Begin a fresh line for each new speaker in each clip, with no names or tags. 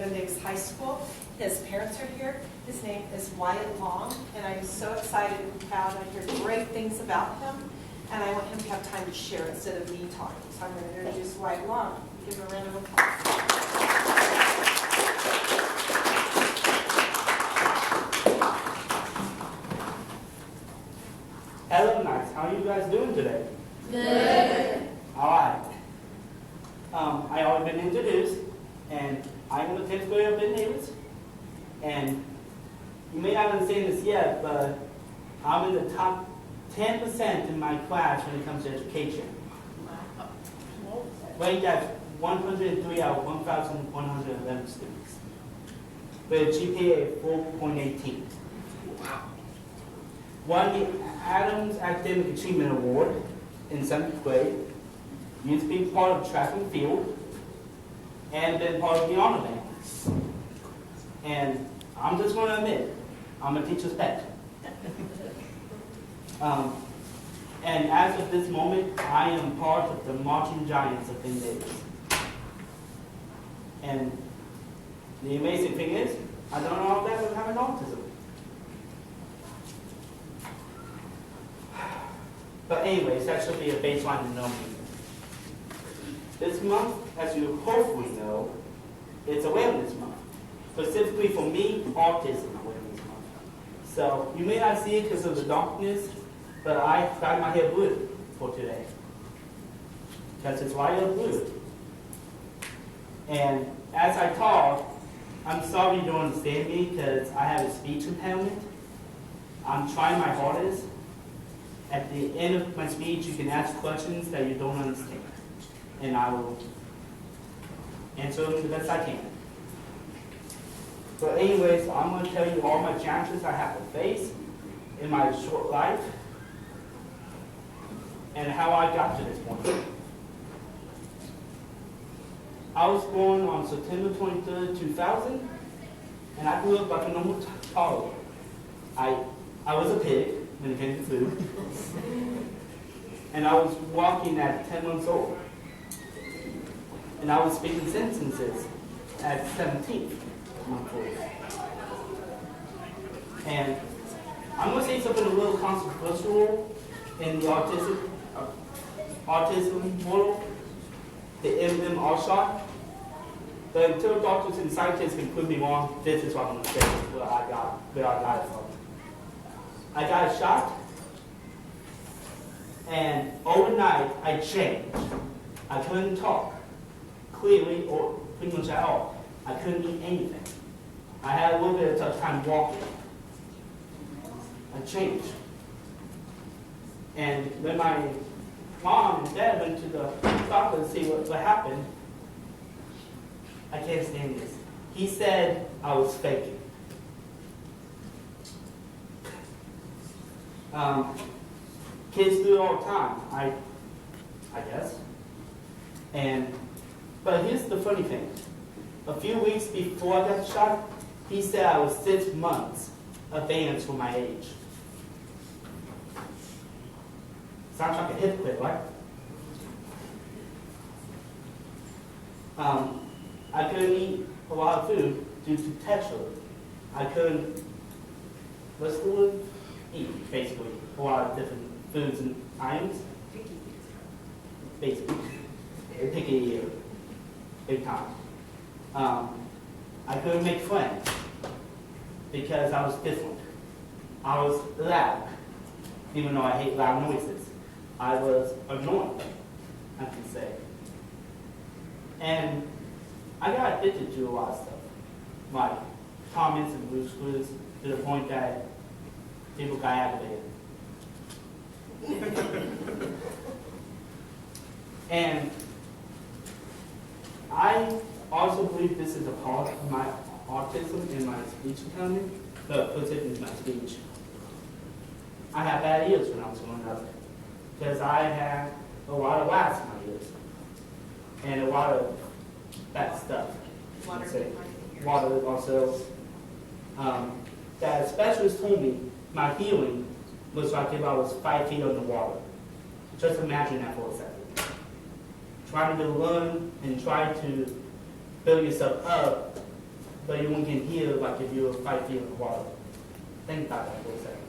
the Meigs High School. His parents are here. His name is Wyatt Long, and I'm so excited and proud. I hear great things about him, and I want him to have time to share instead of me talking. So I'm going to introduce Wyatt Long. Give him a round of applause.
Hello, nice. How are you guys doing today?
Good.
All right. I already been introduced, and I'm in the 10th grade of Bridgeport. And you may not understand this yet, but I'm in the top 10% in my class when it comes to education. Ranked at 103 out of 1,111 students, with a GPA of 4.18. Won the Adams Academic Achievement Award in 7th grade. Used to be part of track and field, and been part of the honor band. And I'm just going to admit, I'm a teacher's pet. And as of this moment, I am part of the marching giants of Ben Davis. And the amazing thing is, I don't know if that was having autism. But anyways, that should be a baseline to know me. This month, as you hopefully know, it's Awareness Month. Specifically for me, Autism Awareness Month. So you may not see it because of the darkness, but I dyed my hair blue for today. Because it's light up blue. And as I talk, I'm sorry you don't understand me because I have a speech impairment. I'm trying my hardest. At the end of my speech, you can ask questions that you don't understand. And I will answer them the best I can. But anyways, I'm going to tell you all my challenges I have to face in my short life and how I got to this point. I was born on September 23rd, 2000, and I grew up like a normal toddler. I was a pig when it came to food, and I was walking at 10 months old, and I was speaking sentences at 17 months old. And I'm going to say something a little controversial in the autism world, the MMR shot. But until doctors and scientists can prove me wrong, this is what I'm going to say, where I got it from. I got a shot, and overnight I changed. I couldn't talk clearly or pretty much at all. I couldn't eat anything. I had a little bit of tough time walking. I changed. And when my mom and dad went to the doctor to see what happened, I can't stand this. He said I was faking. Kids do it all the time, I guess. But here's the funny thing. A few weeks before I got shot, he said I was 6 months advanced for my age. Sounds like a hypocrite, right? I couldn't eat a lot of food due to texture. I couldn't, eat, basically, a lot of different foods and items. Basically. Picky eater. Big time. I couldn't make friends because I was different. I was loud, even though I hate loud noises. I was annoying, I can say. And I got addicted to a lot of stuff, like comments and blue screws, to the point that people got aggravated. And I also believe this is a part of my autism in my speech impairment, but puts it in my speech. I had bad ears when I was growing up, because I had a lot of wax in my ears, and a lot of bad stuff. Water also. That specialist told me my healing was like if I was 5 feet underwater. Just imagine that for a second. Trying to learn and try to build yourself up but you won't get healed like if you were 5 feet in the water. Think about that for a second.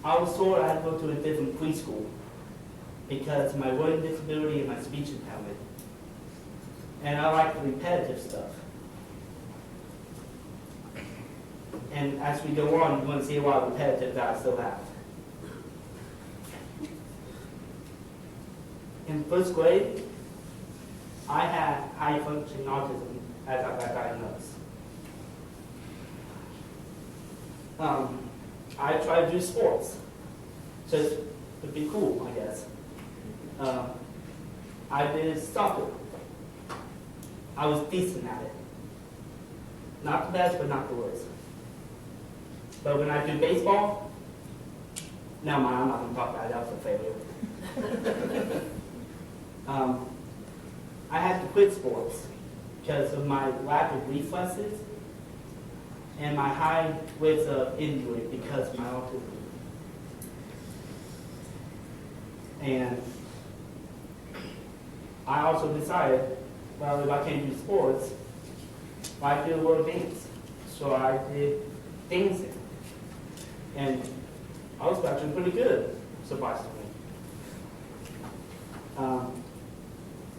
I was told I had to go to a different preschool because of my learning disability and my speech impairment. And I like the repetitive stuff. And as we go on, you're going to see a lot of repetitive that I still have. In first grade, I had high functioning autism as I got diagnosed. I tried to do sports, just to be cool, I guess. I did soccer. I was decent at it. Not the best, but not the worst. But when I do baseball, never mind, I'm not going to talk about it, that was a failure. I had to quit sports because of my lack of reflexes and my high risk of injury because of my autism. And I also decided, well, if I can't do sports, I do a little dance. So I did dancing. And I was actually pretty good, surprisingly.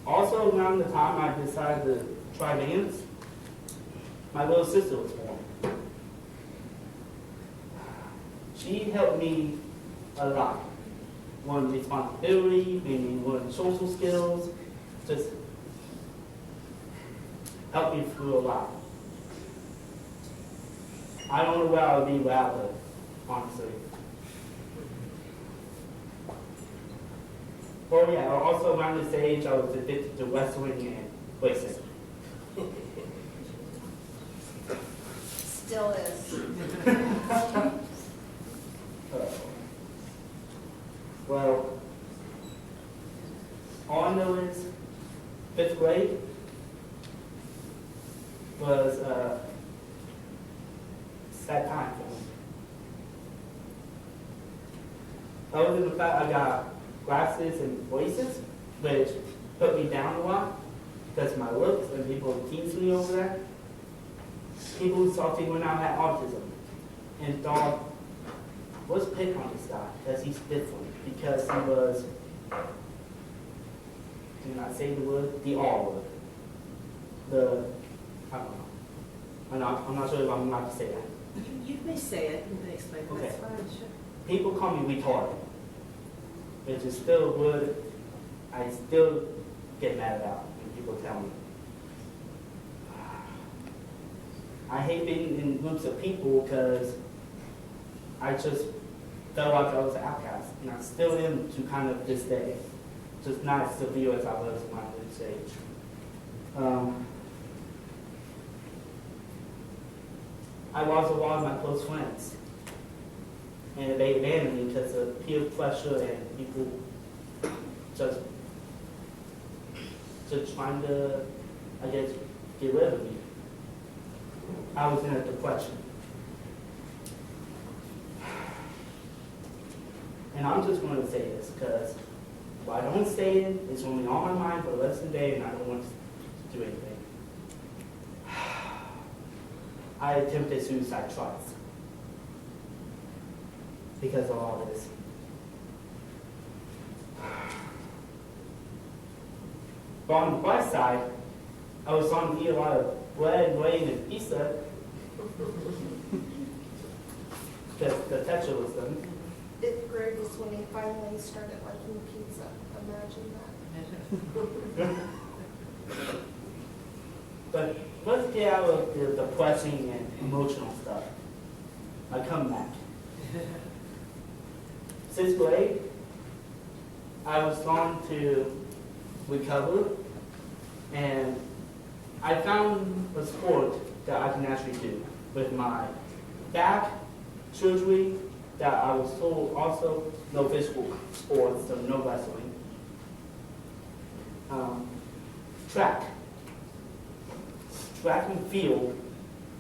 Also, around the time I decided to try dance, my little sister was born. She helped me a lot. Learn responsibility, made me learn social skills, just helped me through a lot. I don't know where I would be without her, honestly. Oh yeah, also around this age, I was addicted to wrestling and racing.
Still is.
Well, all I know is 5th grade was a sad time for me. Other than the fact I got glasses and braces, which put me down a lot because of my looks and people teased me over that. People thought when I had autism and thought, let's pick on this guy because he's different, because he was, do not say the word, the R word. I don't know. I'm not sure if I'm allowed to say that.
You may say it, you may explain it.
Okay.
That's fine, sure.
People call me retarded, which is still a word I still get mad about when people tell me. I hate being in groups of people because I just felt like I was an outcast, and I still am to kind of this day, just not as severe as I was when I was this age. I lost a lot of my close friends, and they abandoned me because of peer pressure and people just trying to, I guess, get rid of me. I was in a depression. And I'm just going to say this because if I don't say it, it's only on my mind for the rest of the day and I don't want to do anything. I attempted suicide twice because of all this. But on the bright side, I was starting to eat a lot of bread, grain, and pizza. The texture was done.
5th grade was when he finally started liking pizza. Imagine that.
But let's get out of the depressing and emotional stuff. I come back. 6th grade, I was starting to recover, and I found a sport that I can actually do with my back surgery that I was told also no physical sports, so no wrestling. Track. Track and field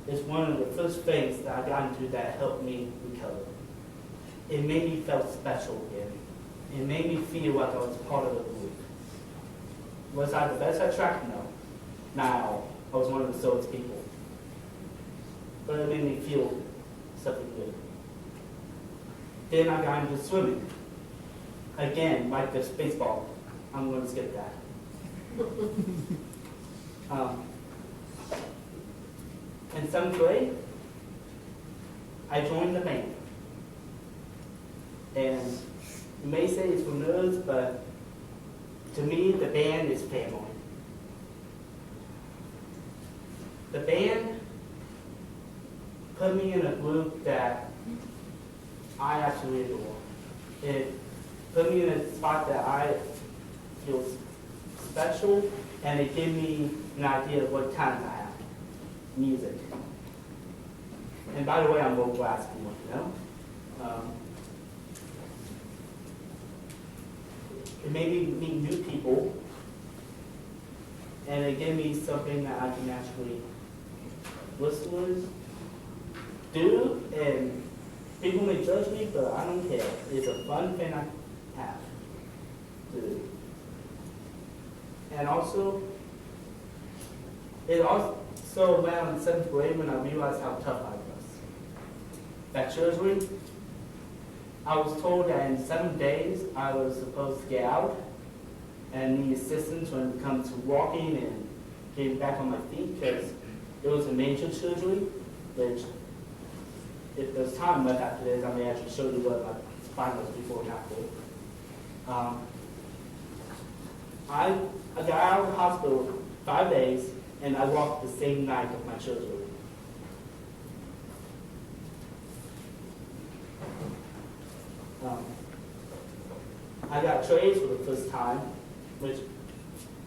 is one of the first things that I got into that helped me recover. It made me feel special again. It made me feel like I was part of the group. Was I the best at track? No. Now, I was one of the slowest people. But it made me feel something good. Then I got into swimming. Again, like this baseball. I'm going to skip that. In 7th grade, I joined the band. And you may say it's for nerds, but to me, the band is family. The band put me in a group that I actually adore. It put me in a spot that I feel special, and it gave me an idea of what talent I have. Music. And by the way, I'm low class, you know. It made me meet new people, and it gave me something that I can actually listeners do, and people may judge me, but I don't care. It's a fun thing I have to do. And also, around 7th grade when I realized how tough I was. That surgery, I was told that in 7 days I was supposed to get out and need assistance when it comes to walking and getting back on my feet because it was a major surgery, which if there's time left after this, I may actually show you what my spine was before and after. I got out of the hospital 5 days, and I walked the same night of my surgery. I got trades for the first time, which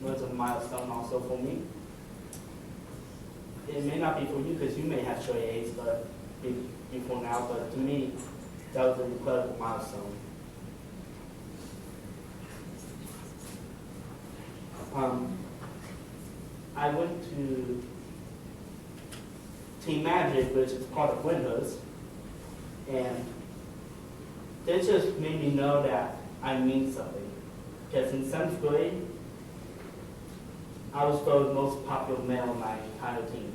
was a milestone also for me. It may not be for you because you may have straight A's, but before now, but to me, that was an incredible milestone. I went to Team Magic, which is part of Windhurst, and this just made me know that I mean something. Because in 7th grade, I was voted most popular male in my entire team,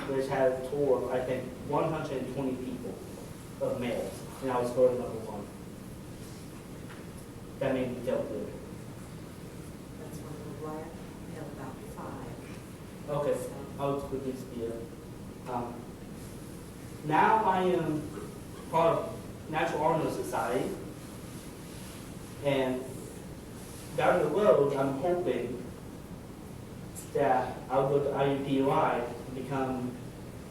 which had a total of, I think, 120 people of males, and I was voted #1. That made me feel good.
That's when we were about 5.
Okay, I'll quickly speed up. Now I am part of Natural Honor Society, and down the road, I'm hoping that I'll go to IUPUI and become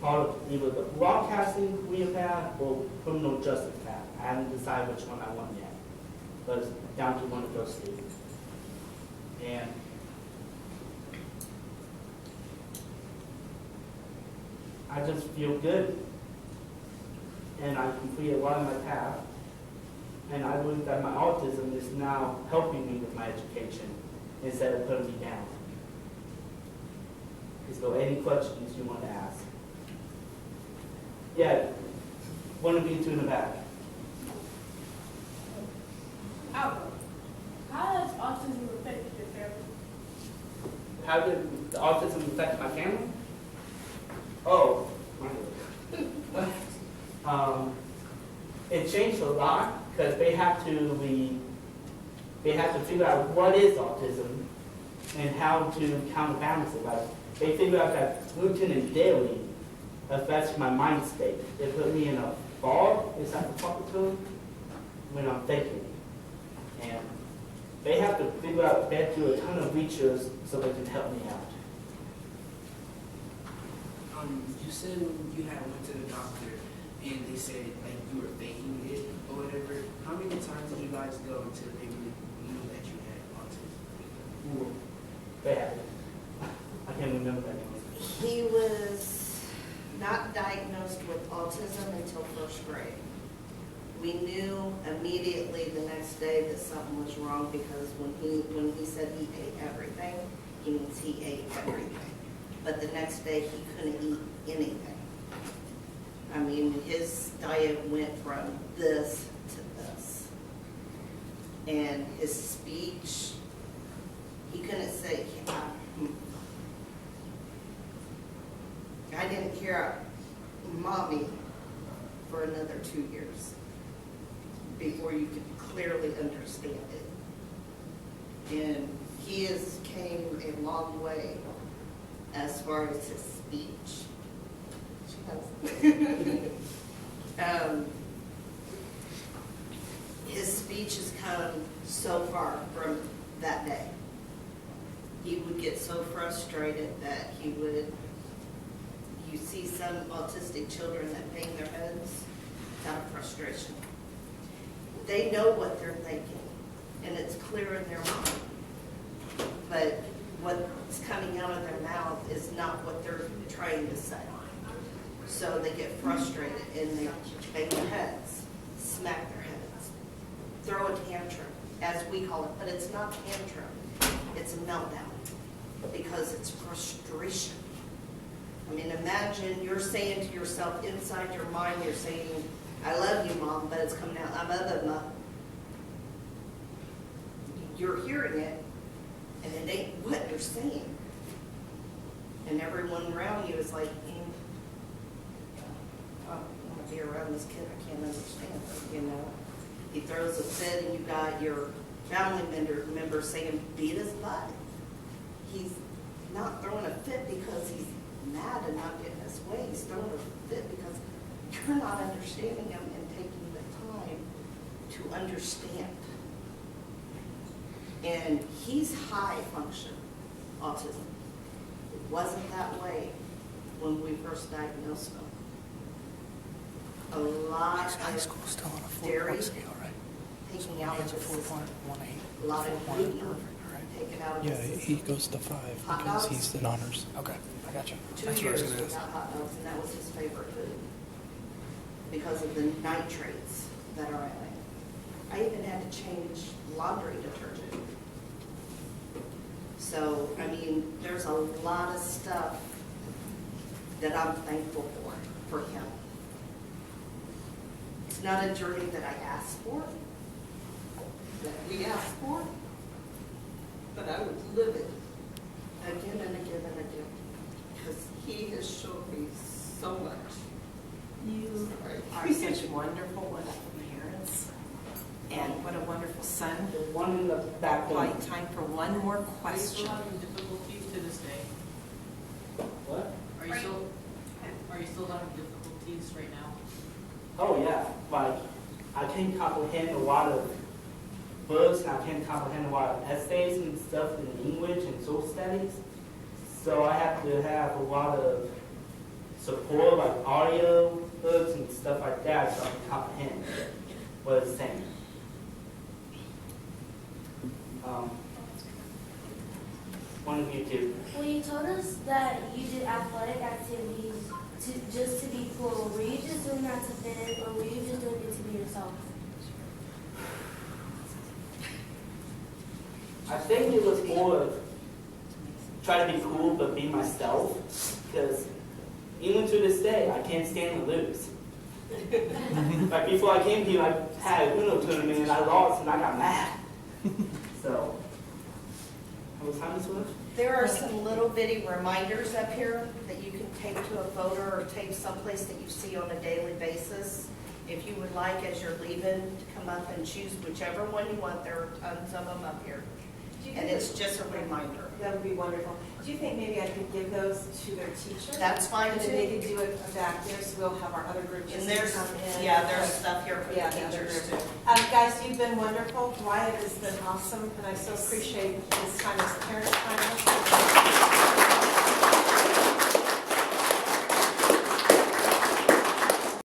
part of either the broadcasting career path or criminal justice path. I haven't decided which one I want yet, but it's down to one of those two. And I just feel good, and I completed a lot of my path, and I believe that my autism is now helping me with my education instead of putting me down. Is there any questions you want to ask? Yeah, one of you two in the back.
Albert, how does autism affect your family?
How did the autism affect my family? Oh, it changed a lot because they have to figure out what is autism and how to counterbalance it. Like they figure out that gluten and dairy affects my mind state. They put me in a fog, is that the proper term? When I'm thinking. And they have to figure out, they have to do a ton of research so they can help me out.
You said when you had went to the doctor and they said like you were faking it or whatever. How many times did you guys go until they really knew that you had autism?
Ooh, bad. I can't remember that name.
He was not diagnosed with autism until 1st grade. We knew immediately the next day that something was wrong because when he said he ate everything, he means he ate everything. But the next day he couldn't eat anything. I mean, his diet went from this to this. And his speech say, I didn't hear mommy for another 2 years before you could clearly understand it. And he has came a long way as far as his speech. His speech has come so far from that day. He would get so frustrated that he would, you see some autistic children that bang their heads out of frustration. They know what they're thinking, and it's clear in their mind. But what's coming out of their mouth is not what they're trying to say. So they get frustrated and they bang their heads, smack their heads, throw a tantrum, as we call it, but it's not tantrum, it's a meltdown, because it's frustration. I mean, imagine you're saying to yourself inside your mind, you're saying, I love you, Mom, but it's coming out, I love you, Mom. You're hearing it, and it ain't what you're saying. And everyone around you is like, I want to be around this kid, I can't understand him, you know. He throws a fit and you got your family member saying, beat his butt. He's not throwing a fit because he's mad and not getting his way. He's throwing a fit because you're not understanding him and taking the time to understand. And he's high function autism. It wasn't that way when we first diagnosed him. A lot
High
of
school still on a
dairy
4-point scale, right?
taken out of
He's a
the system.
4.18.
A lot of
4.8,
gluten
right?
taken out of
Yeah,
the system.
he goes to 5
Hot
because
dogs?
he's in honors. Okay, I got you.
2
That's what I was
years
gonna ask.
without hot dogs, and that was his favorite food because of the nitrates that are in it. I even had to change laundry detergent. So, I mean, there's a lot of stuff that I'm thankful for him. It's not a journey that I asked for, that we asked for, but I would live it again and again and again, because he has shown me so much.
You are such wonderful, wonderful parents, and what a wonderful son.
The one in the back
Apply
room.
time for one more
Are you
question.
still having difficulties to this day?
What?
Are you still having difficulties right now?
Oh yeah, like I can't comprehend a lot of books, and I can't comprehend a lot of essays and stuff in English and social studies. So I have to have a lot of support, like audio books and stuff like that, so I can comprehend what it's saying. One of you two.
Well, you told us that you did athletic activities just to be cool. Were you just doing that to fit in, or were you just doing it to be yourself?
I think it was more of try to be cool but be myself, because even to this day I can't stand to lose. Like before I came here, I had a Uno tournament and I lost and I got mad. So, how was time to swim?
There are some little bitty reminders up here that you can tape to a photo or tape someplace that you see on a daily basis. If you would like, as you're leaving, to come up and choose whichever one you want. There are tons of them up here. And it's just a reminder.
That would be wonderful. Do you think maybe I could give those to their teacher?
That's fine
And then they
too.
could do it back there, so we'll have our other group just
And there's,
come in.
yeah, there's stuff here for the
Yeah, the other
teachers
group.
too.
Guys, you've been wonderful. Wyatt has been awesome, and I so appreciate this time as parent time.